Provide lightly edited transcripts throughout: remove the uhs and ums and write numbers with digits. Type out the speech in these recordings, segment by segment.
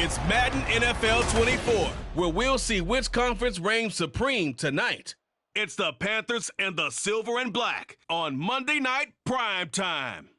It's Madden NFL 24, where we'll see which conference reigns supreme tonight. It's the Panthers and the Silver and Black on Monday Night Prime Time.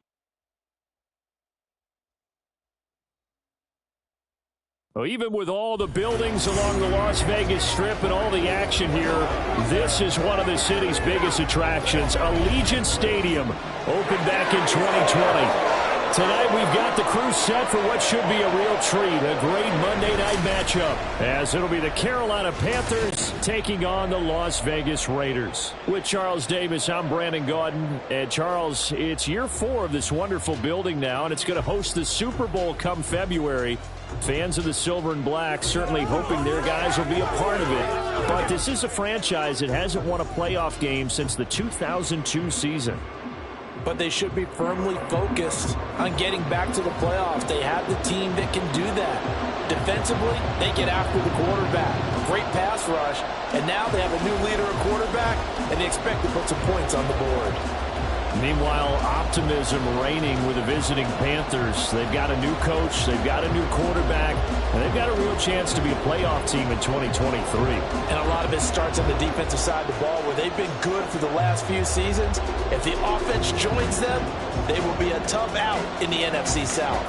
Well, even with all the buildings along the Las Vegas Strip and all the action here, this is one of the city's biggest attractions. Allegiant Stadium opened back in 2020. Tonight we've got the crew set for what should be a real treat, a great Monday night matchup, as it'll be the Carolina Panthers taking on the Las Vegas Raiders. With Charles Davis, I'm Brandon Gaudin. And Charles, it's year 4 of this wonderful building now, and it's going to host the Super Bowl come February. Fans of the Silver and Black certainly hoping their guys will be a part of it. But this is a franchise that hasn't won a playoff game since the 2002 season. But they should be firmly focused on getting back to the playoffs. They have the team that can do that. Defensively, they get after the quarterback. Great pass rush. And now they have a new leader at quarterback, and they expect to put some points on the board. Meanwhile, optimism reigning with the visiting Panthers. They've got a new coach, they've got a new quarterback, and they've got a real chance to be a playoff team in 2023. And a lot of it starts on the defensive side of the ball, where they've been good for the last few seasons. If the offense joins them, they will be a tough out in the NFC South.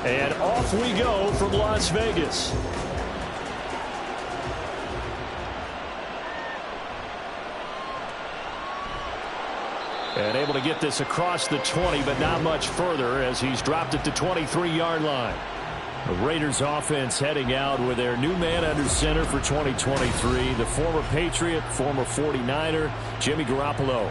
And off we go from Las Vegas. And able to get this across the 20, but not much further as he's dropped it to 23-yard line. The Raiders offense heading out with their new man under center for 2023, the former Patriot, former 49er, Jimmy Garoppolo.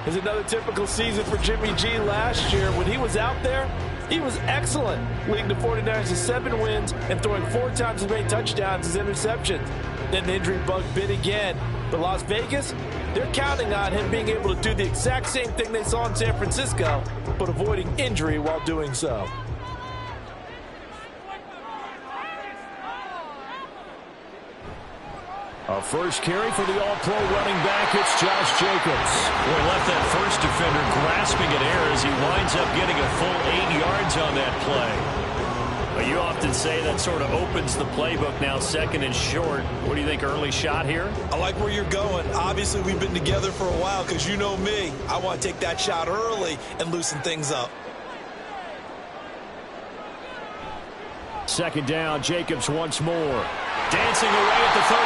It's another typical season for Jimmy G last year. When he was out there, he was excellent, leading the 49ers to 7 wins and throwing 4 times as many touchdowns as interceptions. Then the injury bug bit again. But Las Vegas, they're counting on him being able to do the exact same thing they saw in San Francisco, but avoiding injury while doing so. A first carry for the all-pro running back, it's Josh Jacobs. Boy, left that first defender grasping at air as he winds up getting a full 8 yards on that play. Well, you often say that sort of opens the playbook now, second and short. What do you think, early shot here? I like where you're going. Obviously, we've been together for a while because you know me. I want to take that shot early and loosen things up. Second down, Jacobs once more. Dancing away at the 35.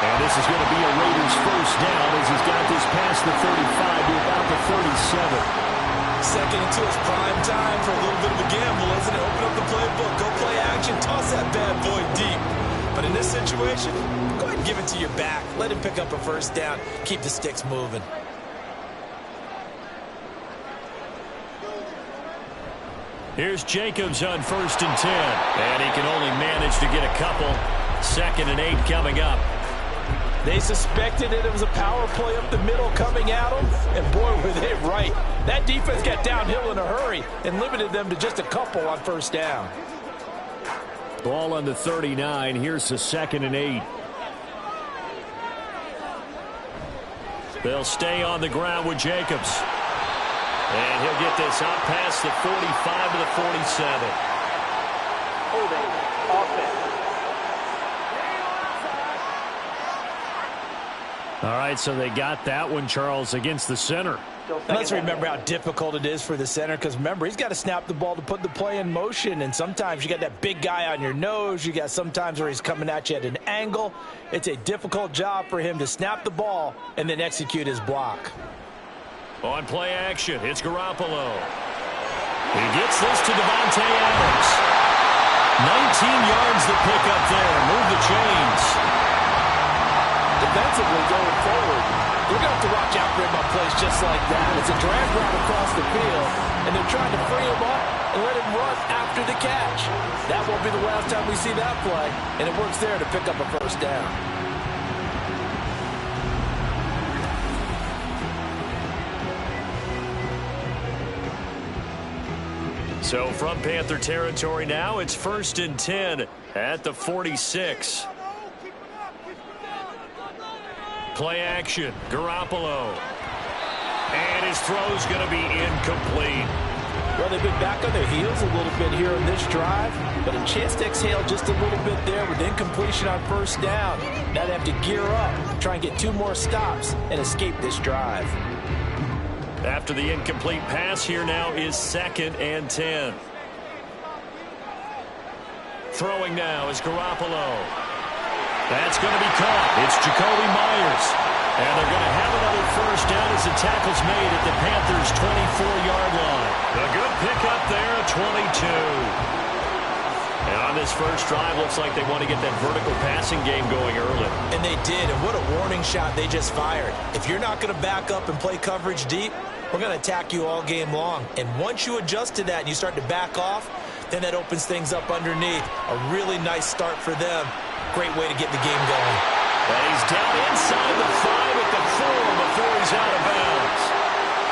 And this is going to be a Raiders first down as he's got this past the 35 to about the 37. Second and 2 is prime time for a little bit of a gamble, isn't it? Open up the playbook, go play action, toss that bad boy deep. But in this situation, go ahead and give it to your back. Let him pick up a first down. Keep the sticks moving. Here's Jacobs on 1st and 10. And he can only manage to get a couple. 2nd and 8 coming up. They suspected that it was a power play up the middle coming at them, and boy, were they right. That defense got downhill in a hurry and limited them to just a couple on first down. Ball on the 39. Here's the 2nd and 8. They'll stay on the ground with Jacobs. And he'll get this out past the 45 to the 47. Holding offense. All right, so they got that one, Charles, against the center. And let's remember how difficult it is for the center, because remember, he's got to snap the ball to put the play in motion, and sometimes you got that big guy on your nose. You got sometimes where he's coming at you at an angle. It's a difficult job for him to snap the ball and then execute his block. On play action, it's Garoppolo. He gets this to Devontae Adams. 19 yards to pick up there. Move the chains. Defensively going forward, they're going to have to watch out for him on plays just like that. It's a drag route across the field, and they're trying to free him up and let him run after the catch. That won't be the last time we see that play, and it works there to pick up a first down. So from Panther territory now, it's 1st and 10 at the 46. Play action, Garoppolo. And his throw's going to be incomplete. Well, they've been back on their heels a little bit here on this drive, but a chance to exhale just a little bit there with incompletion on first down. Now they have to gear up, try and get 2 more stops, and escape this drive. After the incomplete pass, here now is 2nd and 10. Throwing now is Garoppolo. That's going to be caught. It's Jacoby Myers. And they're going to have another first down as the tackle's made at the Panthers' 24-yard line. A good pickup there at 22. And on this first drive, looks like they want to get that vertical passing game going early. And they did, and what a warning shot they just fired. If you're not going to back up and play coverage deep, we're going to attack you all game long. And once you adjust to that and you start to back off, then that opens things up underneath. A really nice start for them. Great way to get the game going. And he's down inside the 5 at the 4 before he's out of bounds.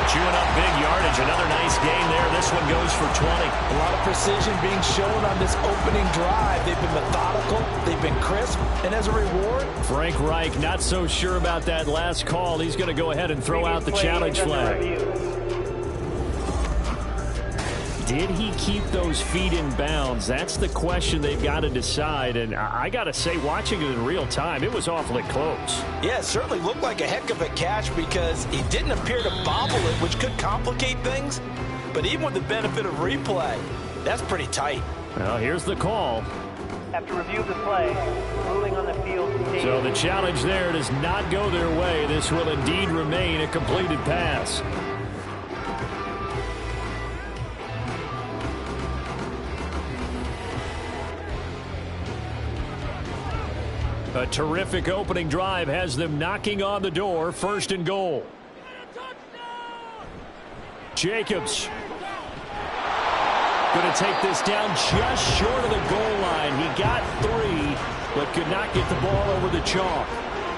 Chewing up big yardage. Another nice gain there. This one goes for 20. A lot of precision being shown on this opening drive. They've been methodical. They've been crisp. And as a reward, Frank Reich not so sure about that last call. He's going to go ahead and throw out the challenge flag. Did he keep those feet in bounds? That's the question they've got to decide. And I got to say, watching it in real time, it was awfully close. Yeah, it certainly looked like a heck of a catch because he didn't appear to bobble it, which could complicate things. But even with the benefit of replay, that's pretty tight. Well, here's the call. After review of the play, ruling on the field. So the challenge there does not go their way. This will indeed remain a completed pass. A terrific opening drive has them knocking on the door. 1st and goal. Jacobs going to take this down just short of the goal line. He got 3, but could not get the ball over the chalk.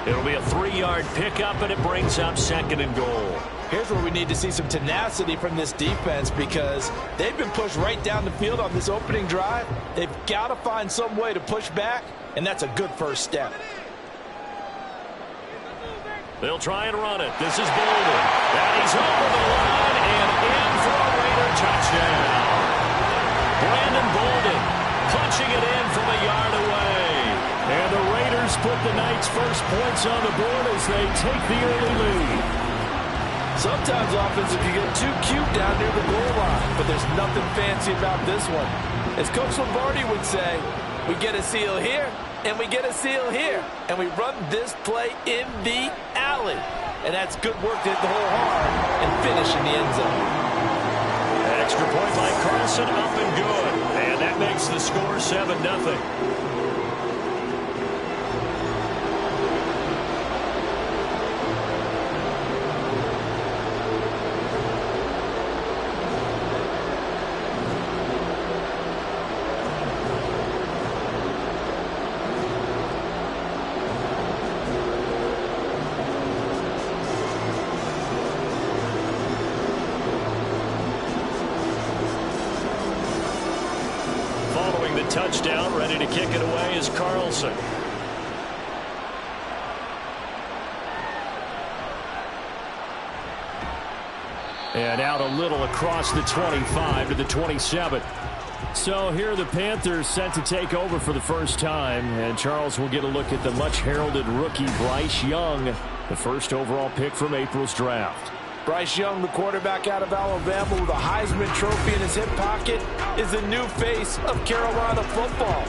It'll be a 3-yard pickup, and it brings up 2nd and goal. here's where we need to see some tenacity from this defense because they've been pushed right down the field on this opening drive. They've got to find some way to push back, and that's a good first step. They'll try and run it. This is Bolden. And he's over the line and in for a Raider touchdown. Brandon Bolden punching it in from a yard away. And the Raiders put the night's first points on the board as they take the early lead. Sometimes offense, if you get too cute down near the goal line, but there's nothing fancy about this one. As Coach Lombardi would say, we get a seal here, and we get a seal here, and we run this play in the alley. And that's good work to hit the hole hard and finish in the end zone. An extra point by Carlson, up and good. And that makes the score 7-0. Touchdown, ready to kick it away is Carlson. And out a little across the 25 to the 27. So here are the Panthers set to take over for the first time. And Charles will get a look at the much heralded rookie Bryce Young, the first overall pick from April's draft. Bryce Young, the quarterback out of Alabama with a Heisman Trophy in his hip pocket, is the new face of Carolina football.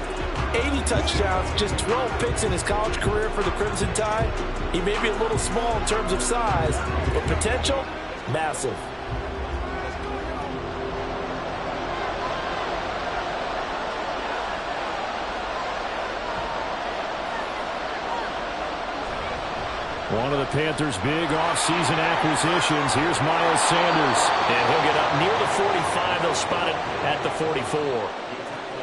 80 touchdowns, just 12 picks in his college career for the Crimson Tide. He may be a little small in terms of size, but potential, massive. One of the Panthers' big offseason acquisitions. Here's Miles Sanders. And he'll get up near the 45. They'll spot it at the 44.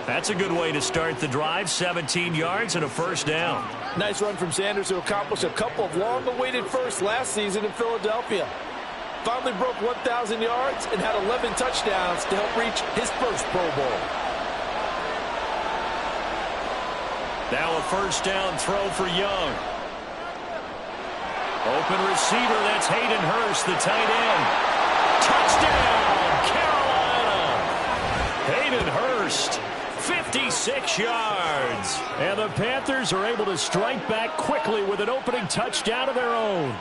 That's a good way to start the drive. 17 yards and a first down. Nice run from Sanders, who accomplished a couple of long-awaited firsts last season in Philadelphia. Finally broke 1,000 yards and had 11 touchdowns to help reach his first Pro Bowl. Now a first down throw for Young. Open receiver, that's Hayden Hurst, the tight end. Touchdown, Carolina! Hayden Hurst, 56 yards. And the Panthers are able to strike back quickly with an opening touchdown of their own.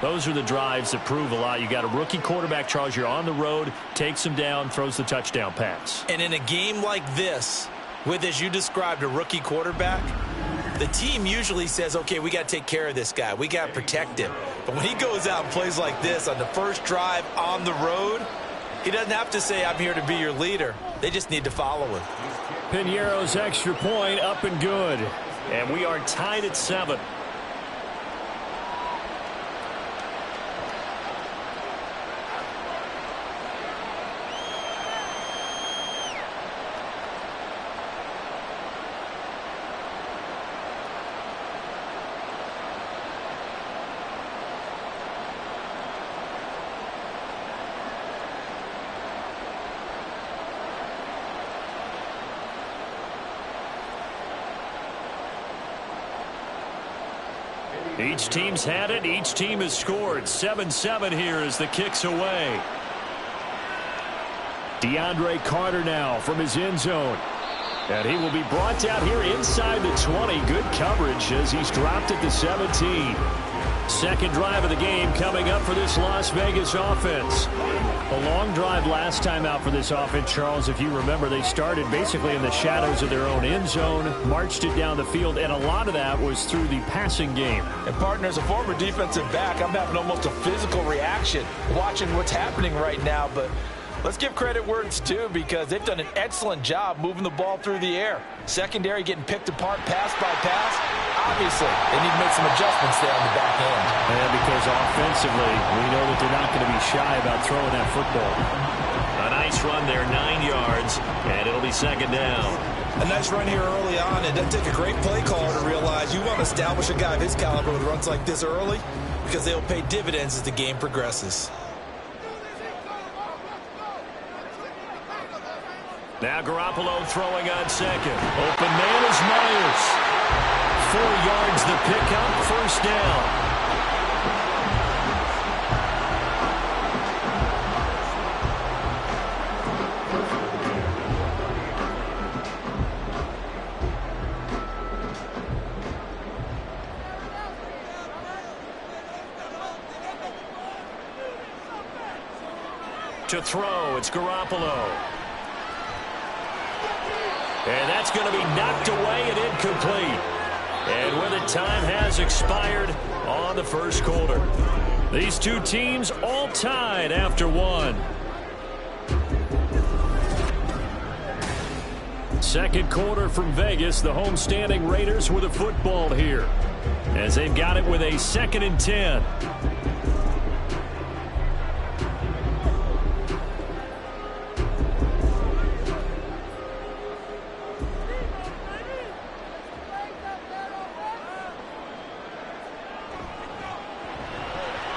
Those are the drives that prove a lot. You got a rookie quarterback, Charles. You're on the road, takes him down, throws the touchdown pass. And in a game like this, with, as you described, a rookie quarterback, the team usually says, okay, we got to take care of this guy. We got to protect him. But when he goes out and plays like this on the first drive on the road, he doesn't have to say, I'm here to be your leader. They just need to follow him. Piñeiro's extra point up and good. And we are tied at 7. Each team's had it. Each team has scored. 7-7 here as the kick's away. DeAndre Carter now from his end zone. And he will be brought down here inside the 20. Good coverage as he's dropped at the 17. Second drive of the game coming up for this Las Vegas offense. A long drive last time out for this offense, Charles. If you remember, they started basically in the shadows of their own end zone, marched it down the field, and a lot of that was through the passing game. And partner, as a former defensive back, I'm having almost a physical reaction watching what's happening right now. But let's give credit where it's due, because they've done an excellent job moving the ball through the air. Secondary getting picked apart pass by pass. Obviously, they need to make some adjustments there on the back end. And because offensively, we know that they're not going to be shy about throwing that football. A nice run there, 9 yards, and it'll be second down. A nice run here early on. It doesn't take a great play caller to realize you want to establish a guy of his caliber with runs like this early, because they'll pay dividends as the game progresses. Now Garoppolo throwing on second. Open man is Myers. 4 yards the pickup, first down. To throw, it's Garoppolo. And that's going to be knocked away and incomplete. And when the time has expired on the first quarter. These two teams all tied after one. Second quarter from Vegas. The homestanding Raiders with a football here, as they've got it with a 2nd and 10.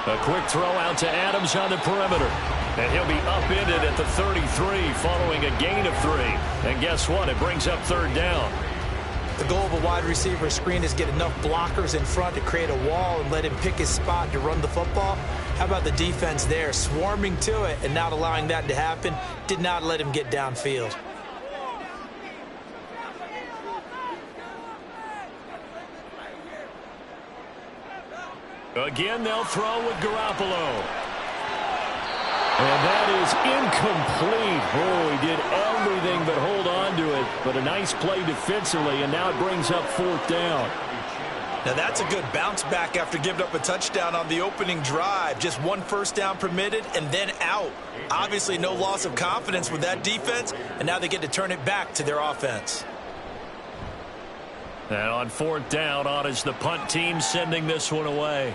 A quick throw out to Adams on the perimeter. And he'll be upended at the 33 following a gain of 3. And guess what? It brings up third down. The goal of a wide receiver screen is get enough blockers in front to create a wall and let him pick his spot to run the football. How about the defense there, swarming to it and not allowing that to happen? Did not let him get downfield. Again, they'll throw with Garoppolo. And that is incomplete. Oh, he did everything but hold on to it. But a nice play defensively, and now it brings up 4th down. Now that's a good bounce back after giving up a touchdown on the opening drive. Just 1 first down permitted and then out. Obviously no loss of confidence with that defense, and now they get to turn it back to their offense. And on 4th down, on is the punt team sending this one away.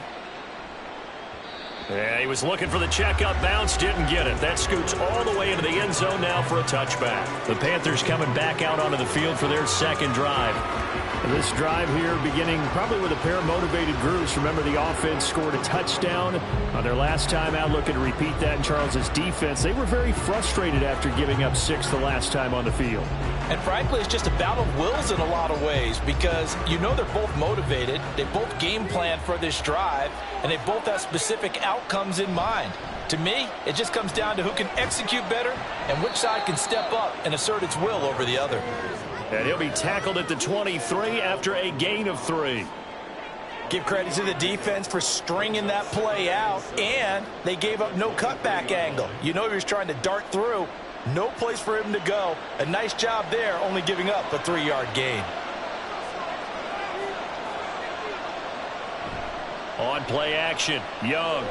Yeah, he was looking for the checkup bounce, didn't get it. That scoots all the way into the end zone now for a touchback. The Panthers coming back out onto the field for their second drive. This drive here beginning probably with a pair of motivated groups. Remember, the offense scored a touchdown on their last time out, looking to repeat that in Charles's defense. They were very frustrated after giving up 6 the last time on the field. And frankly, it's just a battle of wills in a lot of ways because you know they're both motivated. They both game plan for this drive, and they both have specific outcomes in mind. To me, it just comes down to who can execute better and which side can step up and assert its will over the other. And he'll be tackled at the 23 after a gain of 3. Give credit to the defense for stringing that play out, and they gave up no cutback angle. You know he was trying to dart through. No place for him to go. A nice job there, only giving up a 3-yard gain. On play action, Young.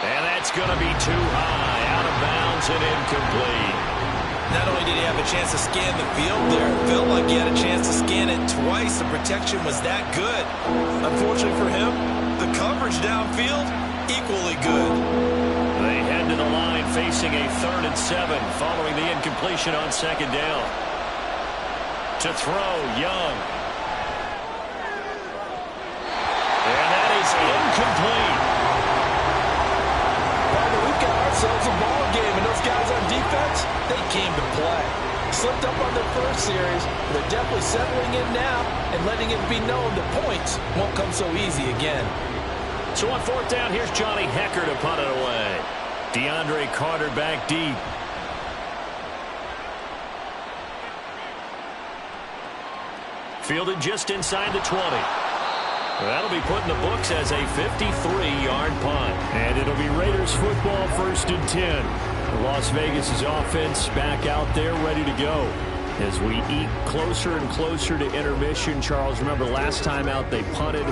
And that's going to be too high, out of bounds and incomplete. Not only did he have a chance to scan the field there, it felt like he had a chance to scan it twice. The protection was that good. Unfortunately for him, the coverage downfield, equally good. They head to the line facing a 3rd and 7 following the incompletion on 2nd down. To throw, Young. And that is incomplete. We've got ourselves a ball game, and those guys on defense, they came to play. Slipped up on their first series, but they're definitely settling in now and letting it be known that points won't come so easy again. So on 4th down, here's Johnny Hecker to punt it away. DeAndre Carter back deep. Fielded just inside the 20. That'll be put in the books as a 53-yard punt. And it'll be Raiders football, 1st and 10. Las Vegas' offense back out there ready to go. As we eat closer and closer to intermission, Charles, remember last time out they punted.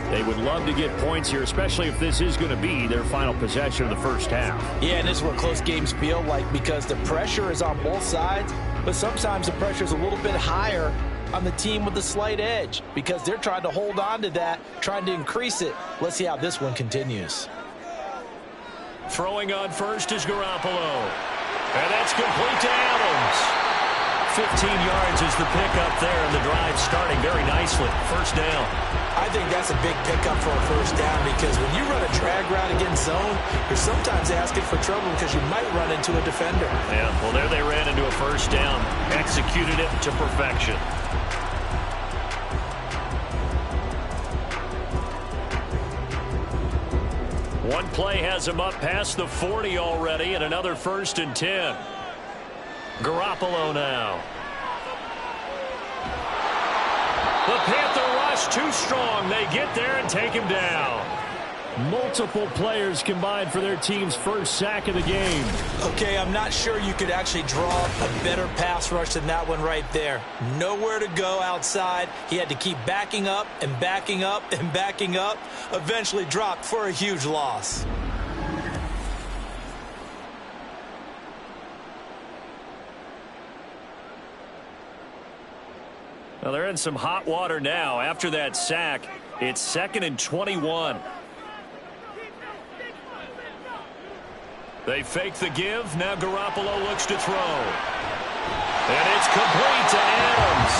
They would love to get points here, especially if this is going to be their final possession of the first half. Yeah, and this is what close games feel like because the pressure is on both sides, but sometimes the pressure is a little bit higher on the team with the slight edge because they're trying to hold on to that, trying to increase it. Let's see how this one continues. Throwing on first is Garoppolo. And that's complete to Adams. 15 yards is the pickup there, and the drive starting very nicely. 1st down. I think that's a big pickup for a 1st down because when you run a drag route against zone, you're sometimes asking for trouble because you might run into a defender. Yeah, well, there they ran into a 1st down. Executed it to perfection. One play has him up past the 40 already, and another 1st and 10. Garoppolo now. The Panther rush too strong. They get there and take him down. Multiple players combined for their team's first sack of the game. Okay, I'm not sure you could actually draw a better pass rush than that one right there. Nowhere to go outside. He had to keep backing up and backing up and backing up. Eventually dropped for a huge loss. Well, they're in some hot water now. After that sack, it's 2nd and 21. They fake the give. Now Garoppolo looks to throw. And it's complete to Adams.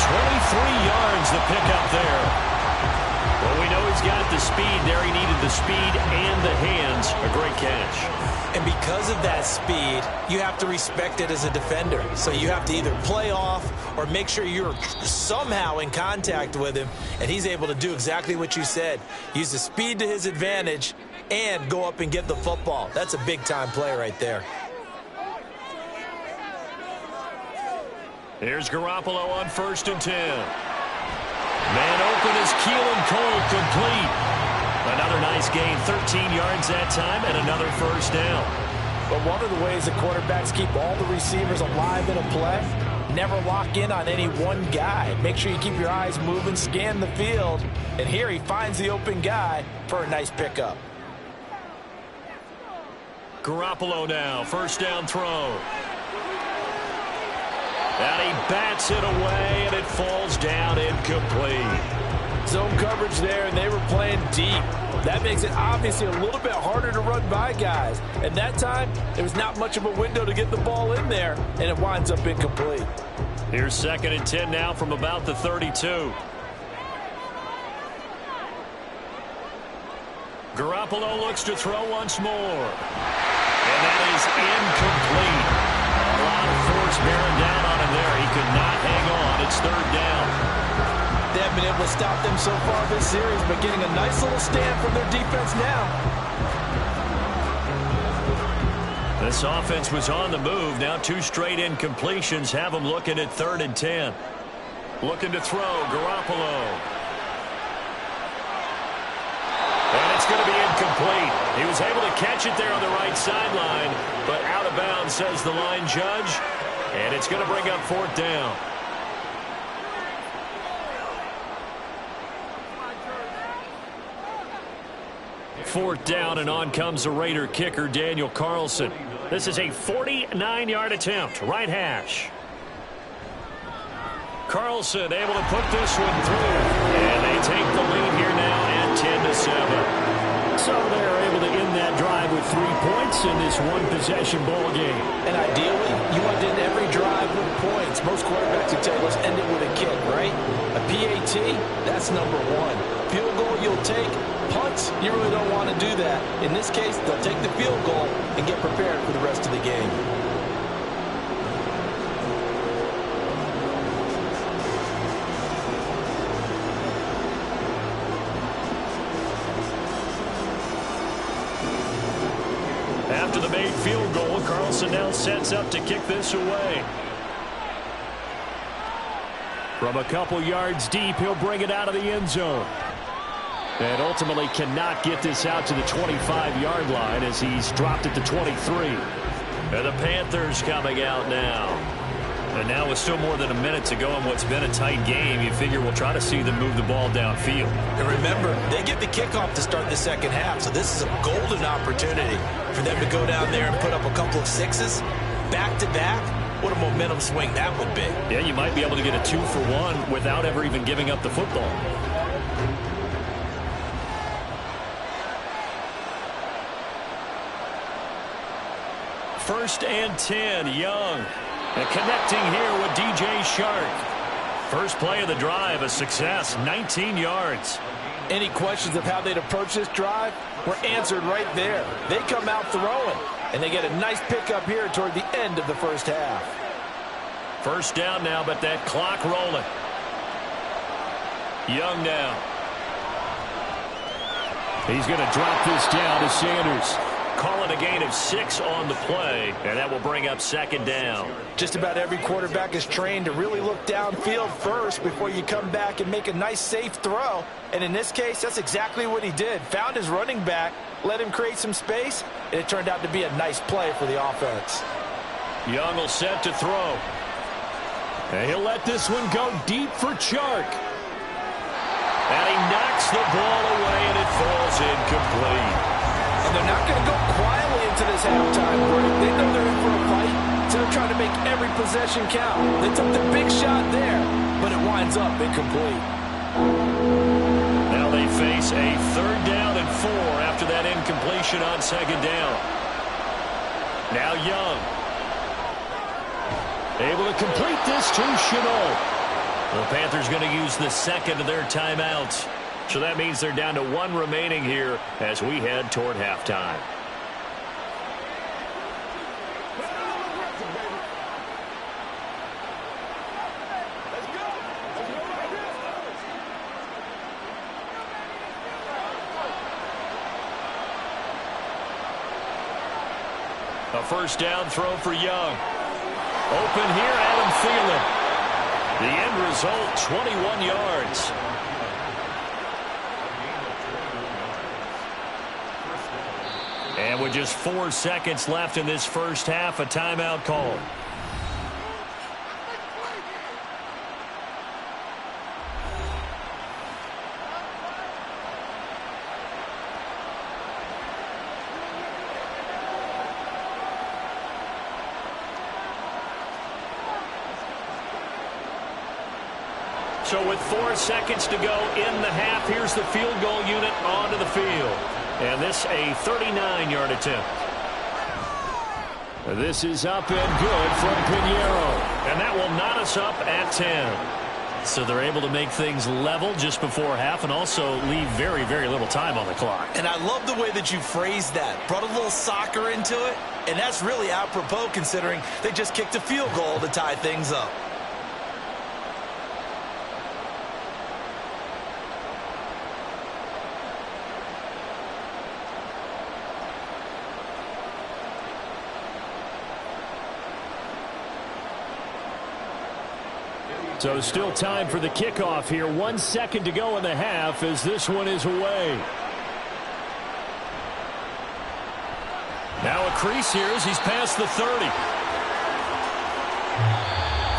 23 yards the pickup there. Well, we know he's got the speed there. He needed the speed and the hands. A great catch. And because of that speed, you have to respect it as a defender. So you have to either play off or make sure you're somehow in contact with him. And he's able to do exactly what you said. Use the speed to his advantage and go up and get the football. That's a big-time play right there. Here's Garoppolo on 1st and 10. Man open is Keelan Cole, complete. Another nice gain, 13 yards that time, and another 1st down. But one of the ways the quarterbacks keep all the receivers alive in a play, never lock in on any one guy. Make sure you keep your eyes moving, scan the field. And here he finds the open guy for a nice pickup. Garoppolo now, 1st down throw. And he bats it away, and it falls down incomplete. Zone coverage there, and they were playing deep. That makes it obviously a little bit harder to run by guys. And that time, there was not much of a window to get the ball in there, and it winds up incomplete. Here's 2nd and 10 now from about the 32. Garoppolo looks to throw once more. And that is incomplete. A lot of force bearing down on him there. He could not hang on. It's 3rd down. They haven't been able to stop them so far this series, but getting a nice little stand from their defense now. This offense was on the move. Now 2 straight incompletions have them looking at 3rd and 10. Looking to throw, Garoppolo. And it's going to be incomplete. He was able to catch it there on the right sideline, but out of bounds, says the line judge. And it's going to bring up 4th down. Fourth down, and on comes the Raider kicker, Daniel Carlson. This is a 49-yard attempt, right hash. Carlson able to put this one through, and they take the lead here now at 10-7. So they're able to end that drive with 3 points in this one-possession ball game. And ideally, you want to end every drive with points. Most quarterbacks would tell you, let's end it with a kick, right? A PAT, that's number 1. Field goal you'll take. Punts, you really don't want to do that. In this case, they'll take the field goal and get prepared for the rest of the game. After the made field goal, Carlson now sets up to kick this away. From a couple yards deep, he'll bring it out of the end zone. And ultimately cannot get this out to the 25-yard line as he's dropped it to 23. And the Panthers coming out now. And now with still more than a minute to go in what's been a tight game, you figure we'll try to see them move the ball downfield. And remember, they get the kickoff to start the second half, so this is a golden opportunity for them to go down there and put up a couple of sixes back-to-back. What a momentum swing that would be. Yeah, you might be able to get a 2-for-1 without ever even giving up the football. First and 10, Young. And connecting here with DJ Shark. First play of the drive, a success, 19 yards. Any questions of how they'd approach this drive were answered right there. They come out throwing, and they get a nice pickup here toward the end of the first half. First down now, but that clock rolling. Young now. He's going to drop this down to Sanders. Calling a gain of 6 on the play, and that will bring up 2nd down. Just about every quarterback is trained to really look downfield first before you come back and make a nice, safe throw. And in this case, that's exactly what he did. Found his running back, let him create some space, and it turned out to be a nice play for the offense. Young will set to throw. And he'll let this one go deep for Chark. And he knocks the ball away, and it falls incomplete. And they're not going to go quietly into this halftime break. They know they're in for a fight, so they're trying to make every possession count. They took the big shot there, but it winds up incomplete. Now they face a 3rd down and 4 after that incompletion on 2nd down. Now Young. Able to complete this to Chenault. The Panthers going to use the 2nd of their timeouts. So that means they're down to 1 remaining here as we head toward halftime. A first down throw for Young. Open here, Adam Thielen. The end result, 21 yards. And with just 4 seconds left in this first half, a timeout call. So with 4 seconds to go in the half, here's the field goal unit onto the field. And this a 39-yard attempt. This is up and good from Pinheiro. And that will knot us up at 10. So they're able to make things level just before half and also leave very, very little time on the clock. And I love the way that you phrased that. Brought a little soccer into it. And that's really apropos considering they just kicked a field goal to tie things up. So still time for the kickoff here. 1 second to go in the half as this one is away. Now a crease here as he's past the 30.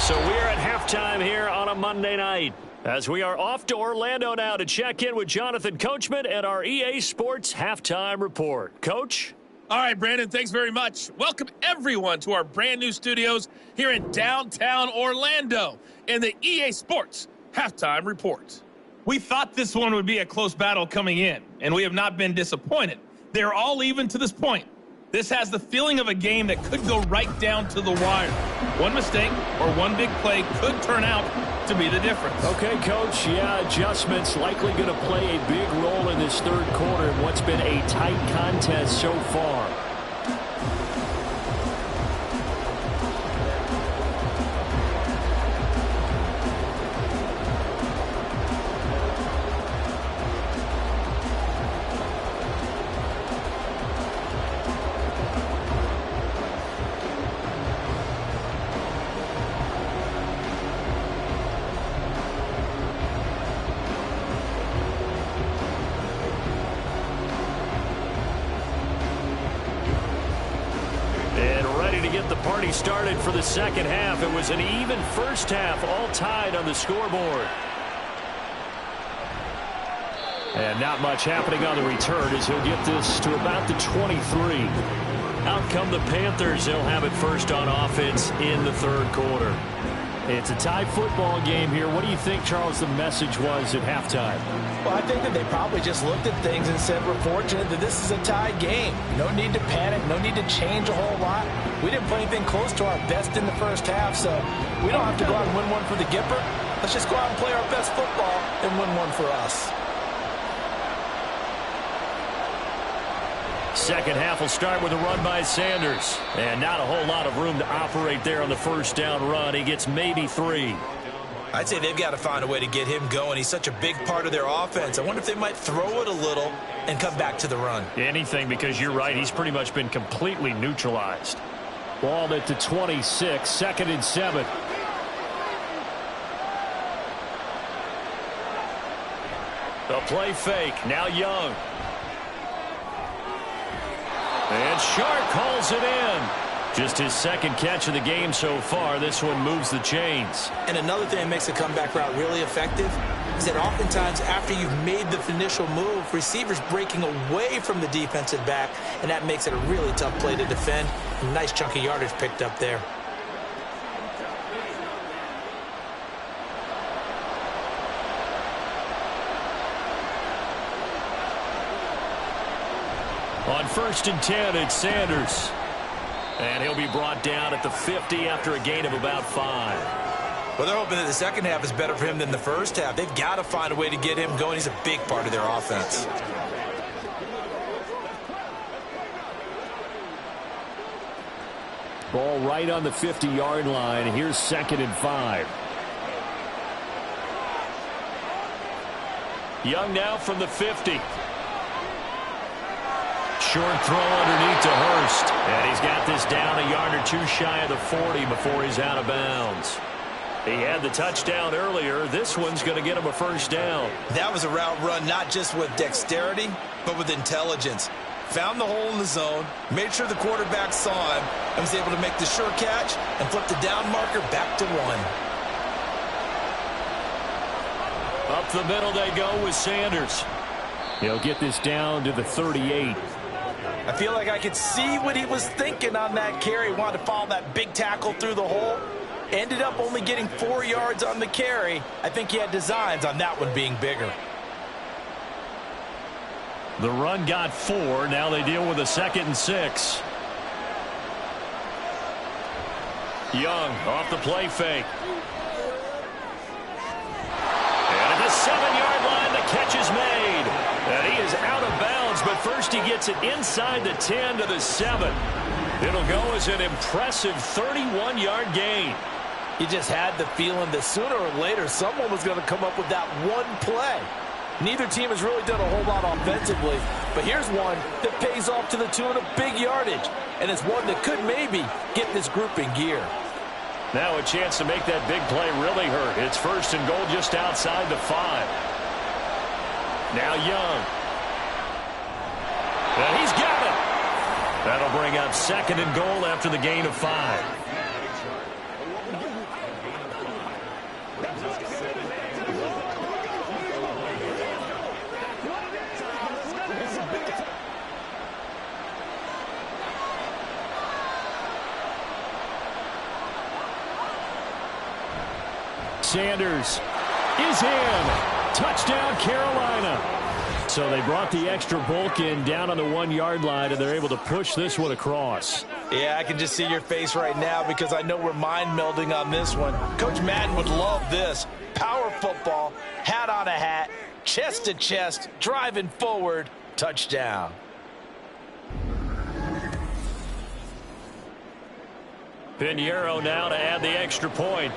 So we're at halftime here on a Monday night as we are off to Orlando now to check in with Jonathan Coachman and our EA Sports Halftime Report. Coach? All right, Brandon, thanks very much. Welcome, everyone, to our brand-new studios here in downtown Orlando in the EA Sports Halftime Report. We thought this one would be a close battle coming in, and we have not been disappointed. They're all even to this point. This has the feeling of a game that could go right down to the wire. One mistake or one big play could turn out to be the difference. Okay, Coach. Yeah, adjustments likely going to play a big role in this third quarter in what's been a tight contest so far. Started for the second half. It was an even first half, all tied on the scoreboard. And not much happening on the return as he'll get this to about the 23. Out come the Panthers. They'll have it first on offense in the third quarter. It's a tie football game here. What do you think, Charles, the message was at halftime? Well, I think that they probably just looked at things and said, we're fortunate that this is a tie game. No need to panic. No need to change a whole lot. We didn't play anything close to our best in the first half, so we don't have to go out and win one for the Gipper. Let's just go out and play our best football and win one for us. Second half will start with a run by Sanders. And not a whole lot of room to operate there on the first down run. He gets maybe 3. I'd say they've got to find a way to get him going. He's such a big part of their offense. I wonder if they might throw it a little and come back to the run. Anything, because you're right. He's pretty much been completely neutralized. Ball at the 26, 2nd and 7. The play fake. Now Young. And Shark calls it in. Just his second catch of the game so far. This one moves the chains. And another thing that makes a comeback route really effective is that oftentimes after you've made the initial move, receivers breaking away from the defensive back, and that makes it a really tough play to defend. A nice chunk of yardage picked up there. On 1st and 10, it's Sanders. And he'll be brought down at the 50 after a gain of about 5. Well, they're hoping that the second half is better for him than the first half. They've got to find a way to get him going. He's a big part of their offense. Ball right on the 50-yard line. Here's 2nd and 5. Young now from the 50. Short throw underneath to Hurst. And he's got this down a yard or two shy of the 40 before he's out of bounds. He had the touchdown earlier. This one's going to get him a first down. That was a route run not just with dexterity, but with intelligence. Found the hole in the zone, made sure the quarterback saw him, and was able to make the sure catch and flip the down marker back to 1. Up the middle they go with Sanders. He'll get this down to the 38. I feel like I could see what he was thinking on that carry. He wanted to follow that big tackle through the hole. Ended up only getting 4 yards on the carry. I think he had designs on that one being bigger. The run got 4. Now they deal with a 2nd and 6. Young off the play fake. And at the 7-yard line, the catch is made. And he is out of bounds, but first he gets it inside the 10 to the 7. It'll go as an impressive 31-yard gain. You just had the feeling that sooner or later someone was going to come up with that one play. Neither team has really done a whole lot offensively, but here's one that pays off to the tune of big yardage, and it's one that could maybe get this group in gear. Now a chance to make that big play really hurt. It's 1st and goal just outside the 5. Now Young. And he's got it. That'll bring up 2nd and goal after the gain of 5. Sanders is in. Touchdown, Carolina. So they brought the extra bulk in down on the 1-yard line, and they're able to push this one across. Yeah, I can just see your face right now because I know we're mind melding on this one. Coach Madden would love this. Power football, hat on a hat, chest to chest, driving forward, touchdown. Pinheiro now to add the extra point.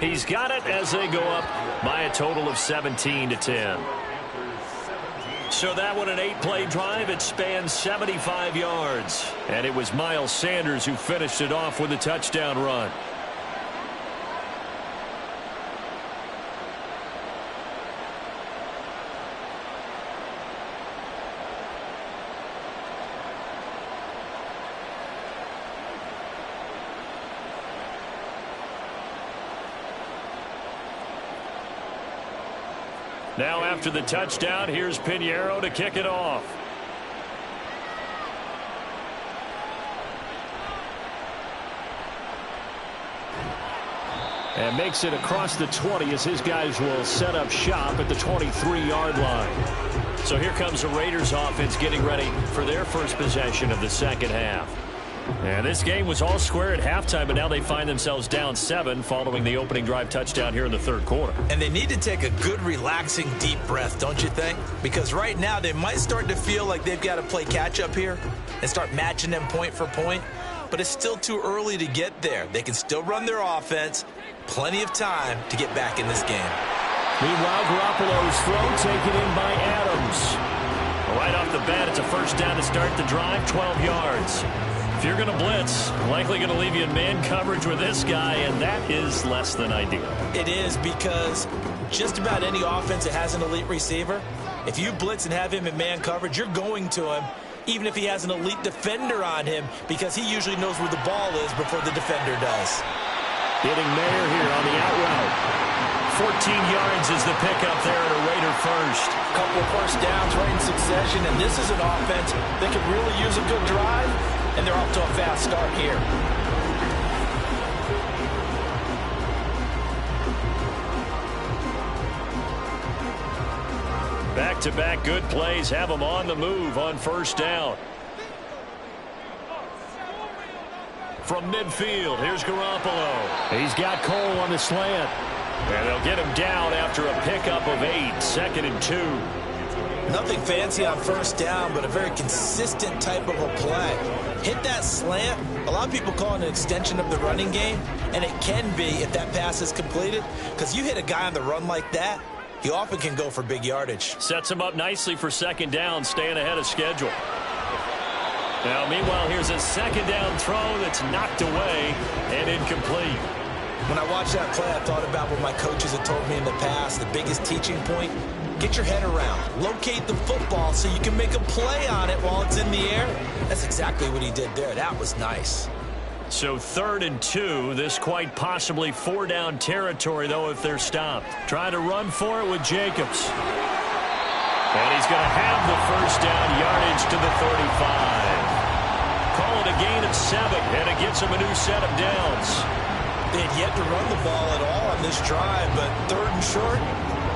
He's got it as they go up by a total of 17-10. So that one an 8-play drive. It spans 75 yards. And it was Miles Sanders who finished it off with a touchdown run. Now after the touchdown, here's Pinheiro to kick it off. And makes it across the 20 as his guys will set up shop at the 23-yard line. So here comes the Raiders offense getting ready for their first possession of the second half. And this game was all square at halftime, but now they find themselves down 7 following the opening drive touchdown here in the third quarter. And they need to take a good, relaxing, deep breath, don't you think? Because right now they might start to feel like they've got to play catch-up here and start matching them point for point. But it's still too early to get there. They can still run their offense. Plenty of time to get back in this game. Meanwhile, Garoppolo's throw taken in by Adams. Right off the bat, it's a first down to start the drive, 12 yards. If you're going to blitz, likely going to leave you in man coverage with this guy, and that is less than ideal. It is, because just about any offense that has an elite receiver, if you blitz and have him in man coverage, you're going to him, even if he has an elite defender on him, because he usually knows where the ball is before the defender does. Hitting Mayer here on the out route. 14 yards is the pickup there at a Raider first. Couple of first downs right in succession, and this is an offense that could really use a good drive, and they're off to a fast start here. Back-to-back good plays have them on the move on first down. From midfield, here's Garoppolo. He's got Cole on the slant. And they'll get him down after a pickup of 8, 2nd and 2. Nothing fancy on first down, but a very consistent type of a play. Hit that slant. A lot of people call it an extension of the running game, and it can be if that pass is completed, because you hit a guy on the run like that, he often can go for big yardage. Sets him up nicely for second down, staying ahead of schedule. Now, meanwhile, here's a second down throw that's knocked away and incomplete. When I watched that play, I thought about what my coaches had told me in the past. The biggest teaching point, get your head around. Locate the football so you can make a play on it while it's in the air. That's exactly what he did there. That was nice. So 3rd and 2. This quite possibly 4-down territory, though, if they're stopped. Trying to run for it with Jacobs. And he's going to have the first down, yardage to the 35. and it gets them a new set of downs. They had yet to run the ball at all on this drive, but 3rd and short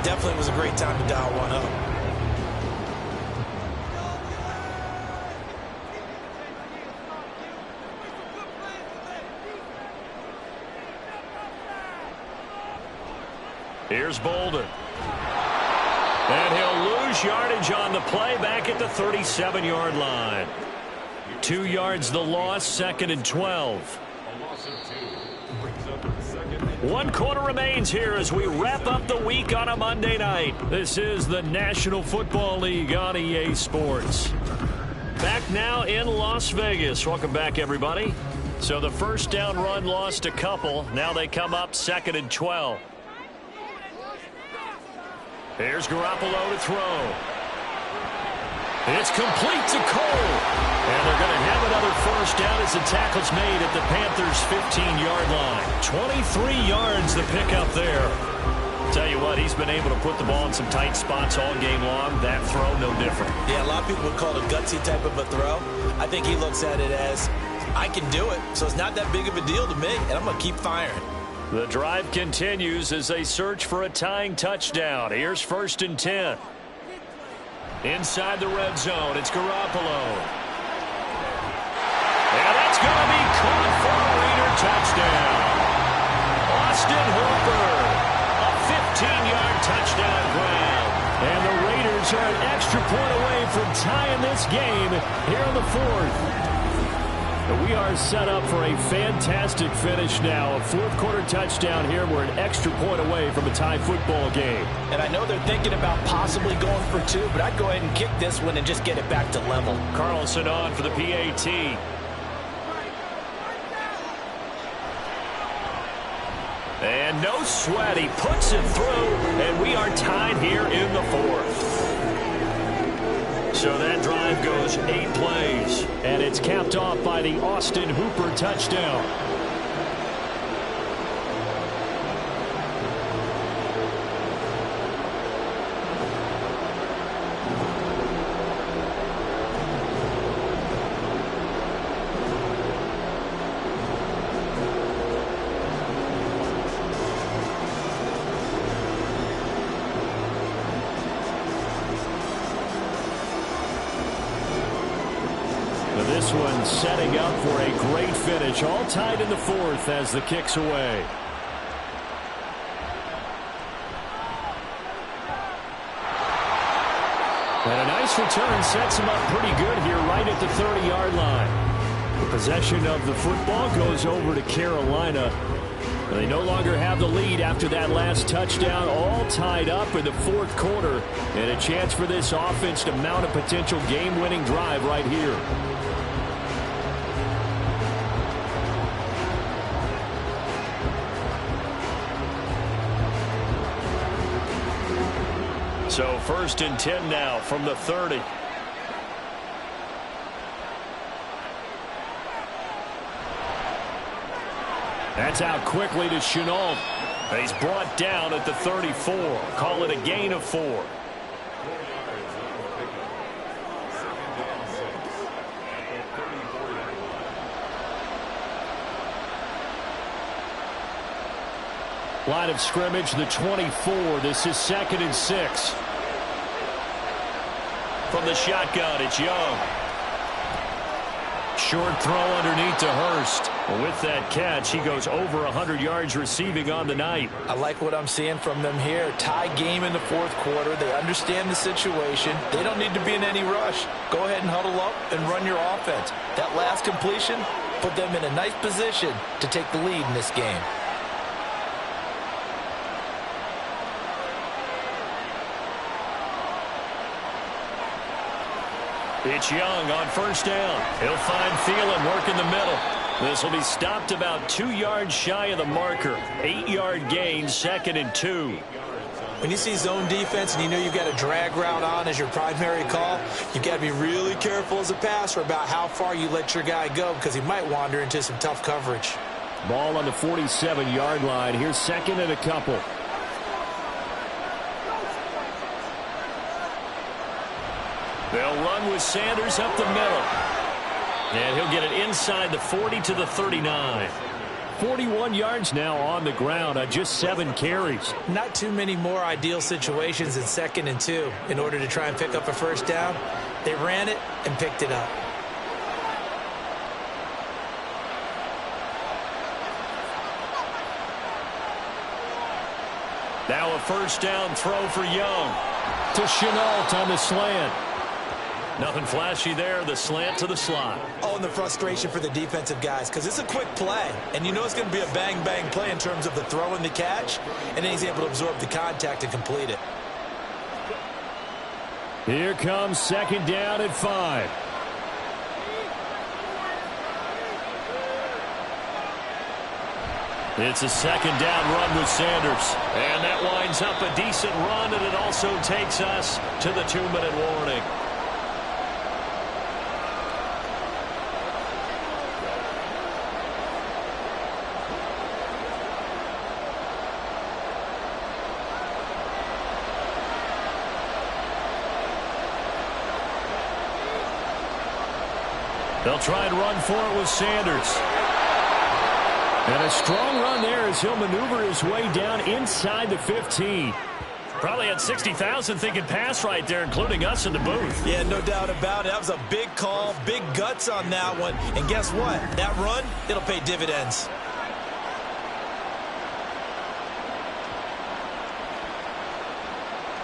definitely was a great time to dial one up. Here's Bolden. And he'll lose yardage on the play back at the 37-yard line. 2 yards the loss, 2nd and 12. 1 quarter remains here as we wrap up the week on a Monday night. This is the National Football League on EA Sports. Back now in Las Vegas. Welcome back, everybody. So the first down run lost a couple. Now they come up 2nd and 12. Here's Garoppolo to throw. It's complete to Cole. And they're going to have another first down as the tackle's made at the Panthers' 15-yard line. 23 yards the pickup there. Tell you what, he's been able to put the ball in some tight spots all game long. That throw, no different. Yeah, a lot of people would call it a gutsy type of a throw. I think he looks at it as, I can do it, so it's not that big of a deal to me, and I'm going to keep firing. The drive continues as they search for a tying touchdown. Here's 1st and 10. Inside the red zone, it's Garoppolo. And that's going to be caught for a Raider touchdown. Austin Hooper, a 15-yard touchdown grab. And the Raiders are an extra point away from tying this game here in the 4th. We are set up for a fantastic finish now. A 4th quarter touchdown here. We're an extra point away from a tie football game. And I know they're thinking about possibly going for 2, but I'd go ahead and kick this one and just get it back to level. Carlson on for the PAT. And no sweat. He puts it through, and we are tied here in the 4th. So that drive goes 8 plays. And it's capped off by the Austin Hooper touchdown. This one setting up for a great finish. All tied in the 4th as the kick's away. And a nice return sets him up pretty good here right at the 30-yard line. The possession of the football goes over to Carolina. They no longer have the lead after that last touchdown. All tied up in the 4th quarter. And a chance for this offense to mount a potential game-winning drive right here. So 1st and 10 now from the 30. That's out quickly to Chenault. He's brought down at the 34. Call it a gain of 4. Line of scrimmage, the 24. This is 2nd and 6. From the shotgun, it's Young. Short throw underneath to Hurst. With that catch, he goes over 100 yards receiving on the night. I like what I'm seeing from them here. Tie game in the 4th quarter. They understand the situation. They don't need to be in any rush. Go ahead and huddle up and run your offense. That last completion put them in a nice position to take the lead in this game. It's Young on 1st down. He'll find Thielen working the middle. This will be stopped about 2 yards shy of the marker. 8-yard gain, 2nd and 2. When you see zone defense and you know you've got a drag route on as your primary call, you've got to be really careful as a passer about how far you let your guy go because he might wander into some tough coverage. Ball on the 47-yard line. Here's 2nd and a couple. They'll run with Sanders up the middle. And he'll get it inside the 40 to the 39. 41 yards now on the ground on just 7 carries. Not too many more ideal situations in 2nd and 2 in order to try and pick up a first down. They ran it and picked it up. Now a first down throw for Young. To Chenault on the slant. Nothing flashy there. The slant to the slot. Oh, and the frustration for the defensive guys, because it's a quick play. And you know it's going to be a bang-bang play in terms of the throw and the catch. And then he's able to absorb the contact and complete it. Here comes 2nd down at 5. It's a 2nd down run with Sanders. And that winds up a decent run, and it also takes us to the 2-minute warning. They'll try and run for it with Sanders. And a strong run there as he'll maneuver his way down inside the 15. Probably had 60,000 thinking pass right there, including us in the booth. Yeah, no doubt about it. That was a big call, big guts on that one. And guess what? That run, it'll pay dividends.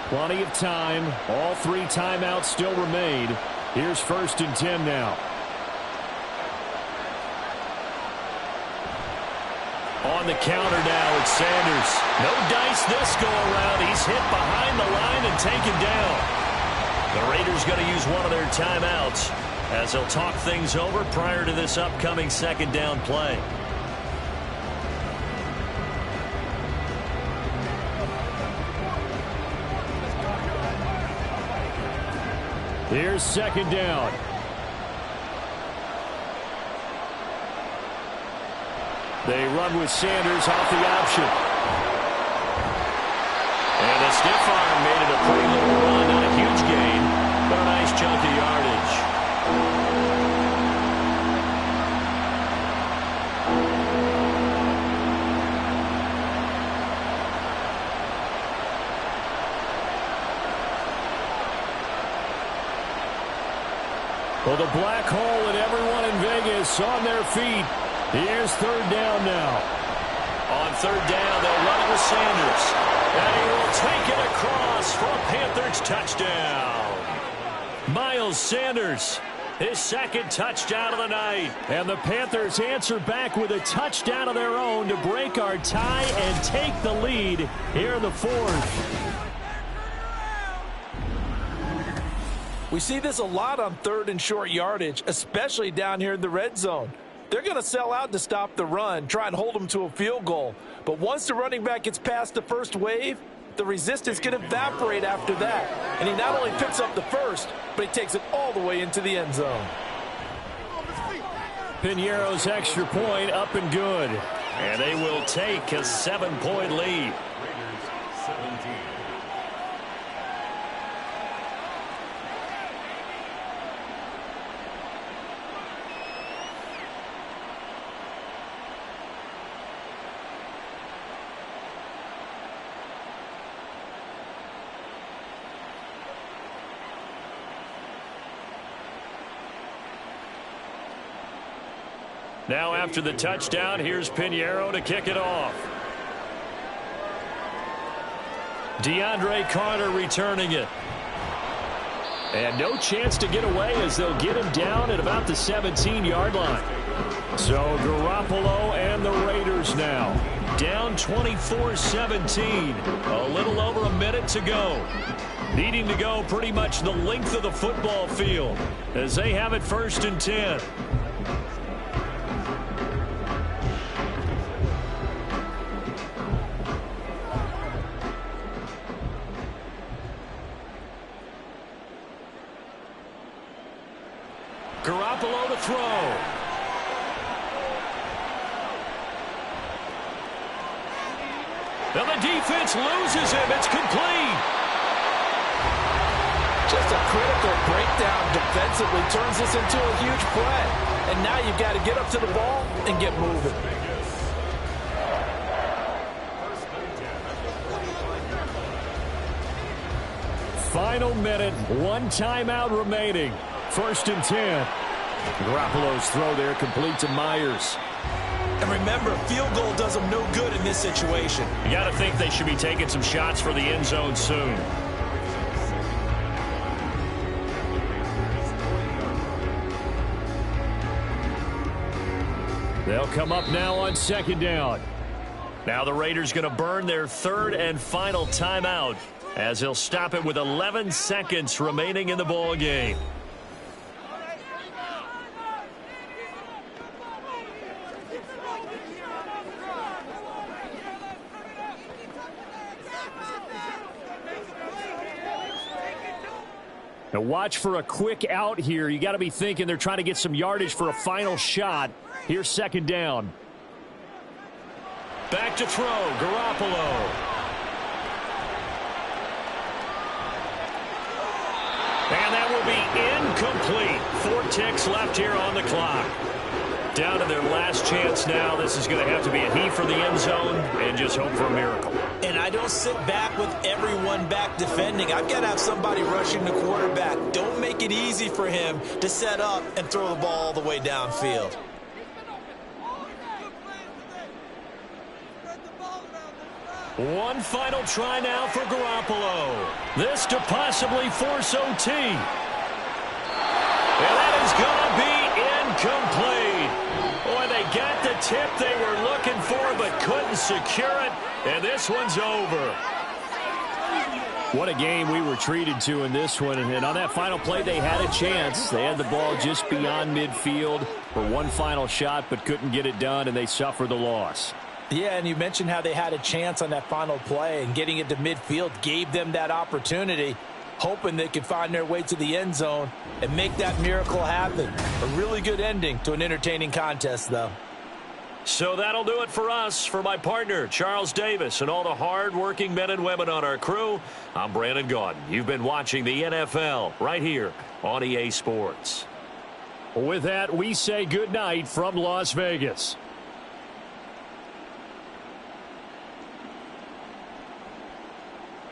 Plenty of time. All 3 timeouts still remain. Here's 1st and 10 now. On the counter now, it's Sanders. No dice this go-around. He's hit behind the line and taken down. The Raiders going to use one of their timeouts as they'll talk things over prior to this upcoming 2nd down play. Here's 2nd down. They run with Sanders off the option. And the stiff arm made it a pretty little run. Not a huge gain, but a nice chunk of yardage. Well, the black hole and everyone in Vegas on their feet. Here's 3rd down now. On 3rd down, they'll run it with Sanders. And he will take it across for a Panthers touchdown. Miles Sanders, his 2nd touchdown of the night. And the Panthers answer back with a touchdown of their own to break our tie and take the lead here in the 4th. We see this a lot on 3rd and short yardage, especially down here in the red zone. They're going to sell out to stop the run, try and hold them to a field goal. But once the running back gets past the first wave, the resistance can evaporate after that. And he not only picks up the first, but he takes it all the way into the end zone. Piñeiro's extra point up and good. And they will take a 7-point lead. Now after the touchdown, here's Piñeiro to kick it off. DeAndre Carter returning it. And no chance to get away as they'll get him down at about the 17-yard line. So Garoppolo and the Raiders now down 24-17. A little over a minute to go. Needing to go pretty much the length of the football field as they have it 1st and 10. Garoppolo to throw. And the defense loses him. It's complete. Just a critical breakdown defensively turns this into a huge play. And now you've got to get up to the ball and get moving. Final minute, one timeout remaining. 1st and 10. Garoppolo's throw there complete to Myers. And remember, field goal does them no good in this situation. You got to think they should be taking some shots for the end zone soon. They'll come up now on 2nd down. Now the Raiders going to burn their 3rd and final timeout as they'll stop it with 11 seconds remaining in the ball game. Now watch for a quick out here. You got to be thinking they're trying to get some yardage for a final shot. Here's 2nd down. Back to throw, Garoppolo. And that will be incomplete. 4 ticks left here on the clock. Down to their last chance now. This is going to have to be a heave for the end zone and just hope for a miracle. And I don't sit back with everyone back defending. I've got to have somebody rushing the quarterback. Don't make it easy for him to set up and throw the ball all the way downfield. One final try now for Garoppolo. This to possibly force OT. And that is going to be incomplete. Boy, they got the tip they were looking for but couldn't secure it. And this one's over. What a game we were treated to in this one. And on that final play, they had a chance. They had the ball just beyond midfield for one final shot but couldn't get it done, and they suffered the loss. Yeah, and you mentioned how they had a chance on that final play, and getting it to midfield gave them that opportunity, hoping they could find their way to the end zone and make that miracle happen. A really good ending to an entertaining contest, though. So that'll do it for us. For my partner, Charles Davis, and all the hard-working men and women on our crew, I'm Brandon Gaudin. You've been watching the NFL right here on EA Sports. With that, we say good night from Las Vegas.